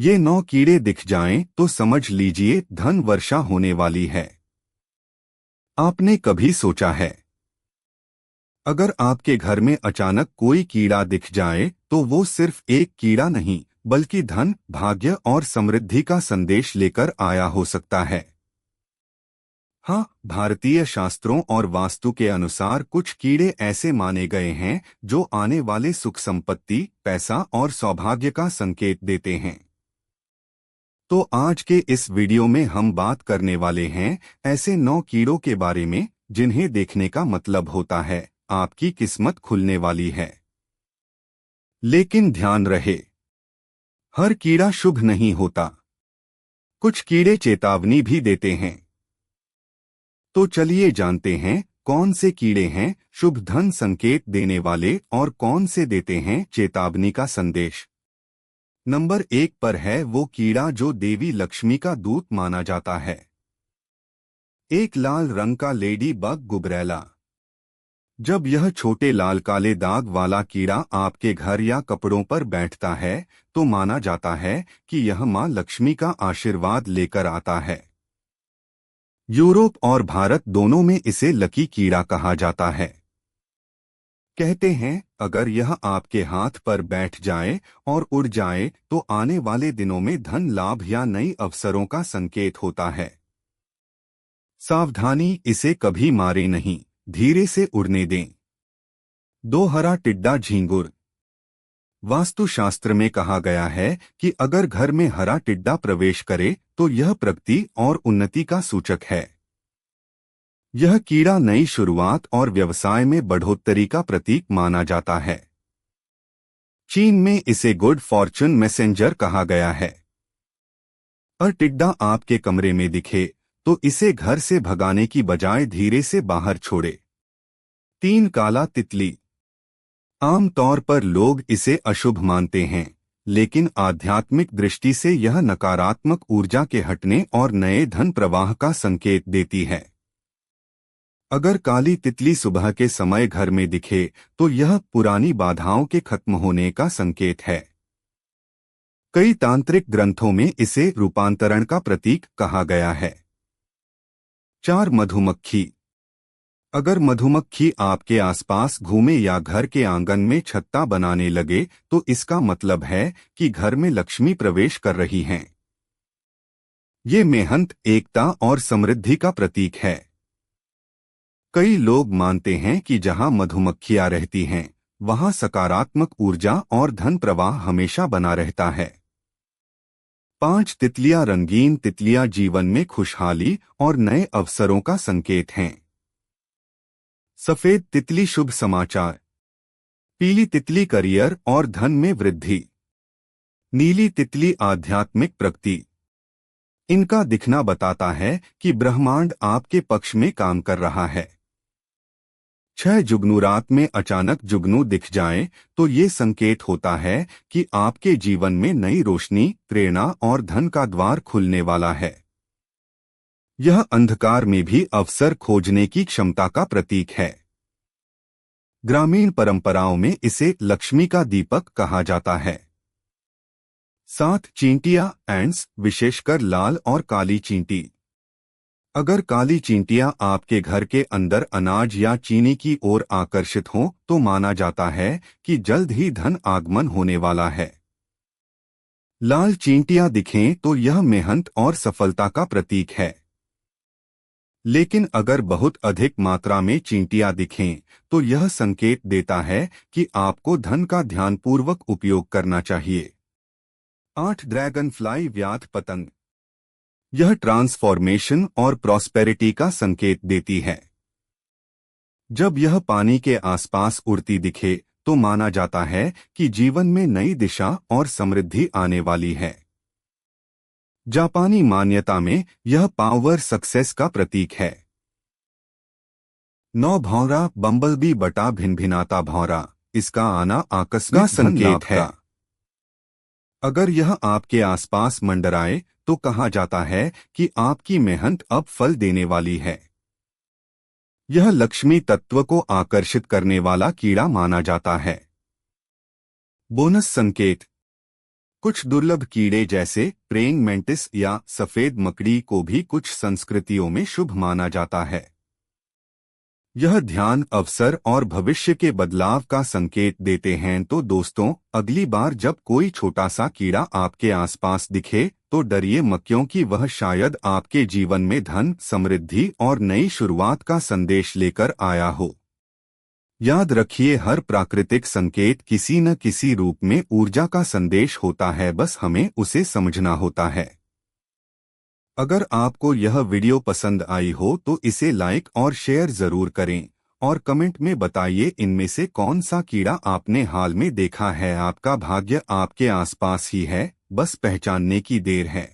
ये 9 कीड़े दिख जाएं तो समझ लीजिए धन वर्षा होने वाली है। आपने कभी सोचा है, अगर आपके घर में अचानक कोई कीड़ा दिख जाए तो वो सिर्फ एक कीड़ा नहीं बल्कि धन, भाग्य और समृद्धि का संदेश लेकर आया हो सकता है। हाँ, भारतीय शास्त्रों और वास्तु के अनुसार कुछ कीड़े ऐसे माने गए हैं जो आने वाले सुख संपत्ति, पैसा और सौभाग्य का संकेत देते हैं। तो आज के इस वीडियो में हम बात करने वाले हैं ऐसे 9 कीड़ों के बारे में जिन्हें देखने का मतलब होता है आपकी किस्मत खुलने वाली है। लेकिन ध्यान रहे, हर कीड़ा शुभ नहीं होता। कुछ कीड़े चेतावनी भी देते हैं। तो चलिए जानते हैं कौन से कीड़े हैं शुभ धन संकेत देने वाले और कौन से देते हैं चेतावनी का संदेश। नंबर 1 पर है वो कीड़ा जो देवी लक्ष्मी का दूत माना जाता है। एक लाल रंग का लेडी बग गुबरैला। जब यह छोटे लाल काले दाग वाला कीड़ा आपके घर या कपड़ों पर बैठता है तो माना जाता है कि यह मां लक्ष्मी का आशीर्वाद लेकर आता है। यूरोप और भारत दोनों में इसे लकी कीड़ा कहा जाता है। कहते हैं अगर यह आपके हाथ पर बैठ जाए और उड़ जाए तो आने वाले दिनों में धन लाभ या नई अवसरों का संकेत होता है। सावधानी, इसे कभी मारे नहीं, धीरे से उड़ने दें। 2 हरा टिड्डा झींगुर। वास्तुशास्त्र में कहा गया है कि अगर घर में हरा टिड्डा प्रवेश करे तो यह प्रगति और उन्नति का सूचक है। यह कीड़ा नई शुरुआत और व्यवसाय में बढ़ोतरी का प्रतीक माना जाता है। चीन में इसे गुड फॉर्चून मैसेंजर कहा गया है। और टिड्डा आपके कमरे में दिखे तो इसे घर से भगाने की बजाय धीरे से बाहर छोड़े। 3 काला तितली। आमतौर पर लोग इसे अशुभ मानते हैं, लेकिन आध्यात्मिक दृष्टि से यह नकारात्मक ऊर्जा के हटने और नए धन प्रवाह का संकेत देती है। अगर काली तितली सुबह के समय घर में दिखे तो यह पुरानी बाधाओं के खत्म होने का संकेत है। कई तांत्रिक ग्रंथों में इसे रूपांतरण का प्रतीक कहा गया है। 4 मधुमक्खी। अगर मधुमक्खी आपके आसपास घूमे या घर के आंगन में छत्ता बनाने लगे तो इसका मतलब है कि घर में लक्ष्मी प्रवेश कर रही हैं। ये मेहनत, एकता और समृद्धि का प्रतीक है। कई लोग मानते हैं कि जहां मधुमक्खियां रहती हैं, वहां सकारात्मक ऊर्जा और धन प्रवाह हमेशा बना रहता है। 5 तितलियां। रंगीन तितलियां जीवन में खुशहाली और नए अवसरों का संकेत हैं। सफेद तितली शुभ समाचार। पीली तितली करियर और धन में वृद्धि। नीली तितली आध्यात्मिक प्रगति। इनका दिखना बताता है कि ब्रह्मांड आपके पक्ष में काम कर रहा है। 6 जुगनू। रात में अचानक जुगनू दिख जाएं तो ये संकेत होता है कि आपके जीवन में नई रोशनी, प्रेरणा और धन का द्वार खुलने वाला है। यह अंधकार में भी अवसर खोजने की क्षमता का प्रतीक है। ग्रामीण परंपराओं में इसे लक्ष्मी का दीपक कहा जाता है। 7 चींटियां, एंट्स, विशेषकर लाल और काली चींटी। अगर काली चींटियां आपके घर के अंदर अनाज या चीनी की ओर आकर्षित हों तो माना जाता है कि जल्द ही धन आगमन होने वाला है। लाल चींटियां दिखें तो यह मेहनत और सफलता का प्रतीक है। लेकिन अगर बहुत अधिक मात्रा में चींटियां दिखें तो यह संकेत देता है कि आपको धन का ध्यानपूर्वक उपयोग करना चाहिए। 8 ड्रैगन फ्लाई, व्याध पतंग। यह ट्रांसफॉर्मेशन और प्रॉस्पेरिटी का संकेत देती है। जब यह पानी के आसपास उड़ती दिखे तो माना जाता है कि जीवन में नई दिशा और समृद्धि आने वाली है। जापानी मान्यता में यह पावर सक्सेस का प्रतीक है। 9 भौंरा, बम्बलबी बटा भिनभिनाता भौंरा। इसका आना आकस्मिक संकेत है। अगर यह आपके आसपास मंडराए तो कहा जाता है कि आपकी मेहनत अब फल देने वाली है। यह लक्ष्मी तत्व को आकर्षित करने वाला कीड़ा माना जाता है। बोनस संकेत। कुछ दुर्लभ कीड़े जैसे प्रेइंग मेंटिस या सफेद मकड़ी को भी कुछ संस्कृतियों में शुभ माना जाता है। यह ध्यान अवसर और भविष्य के बदलाव का संकेत देते हैं। तो दोस्तों, अगली बार जब कोई छोटा सा कीड़ा आपके आसपास दिखे तो डरिए मत, क्योंकि वह शायद आपके जीवन में धन, समृद्धि और नई शुरुआत का संदेश लेकर आया हो। याद रखिए, हर प्राकृतिक संकेत किसी न किसी रूप में ऊर्जा का संदेश होता है, बस हमें उसे समझना होता है। अगर आपको यह वीडियो पसंद आई हो तो इसे लाइक और शेयर जरूर करें और कमेंट में बताइए इनमें से कौन सा कीड़ा आपने हाल में देखा है। आपका भाग्य आपके आसपास ही है, बस पहचानने की देर है।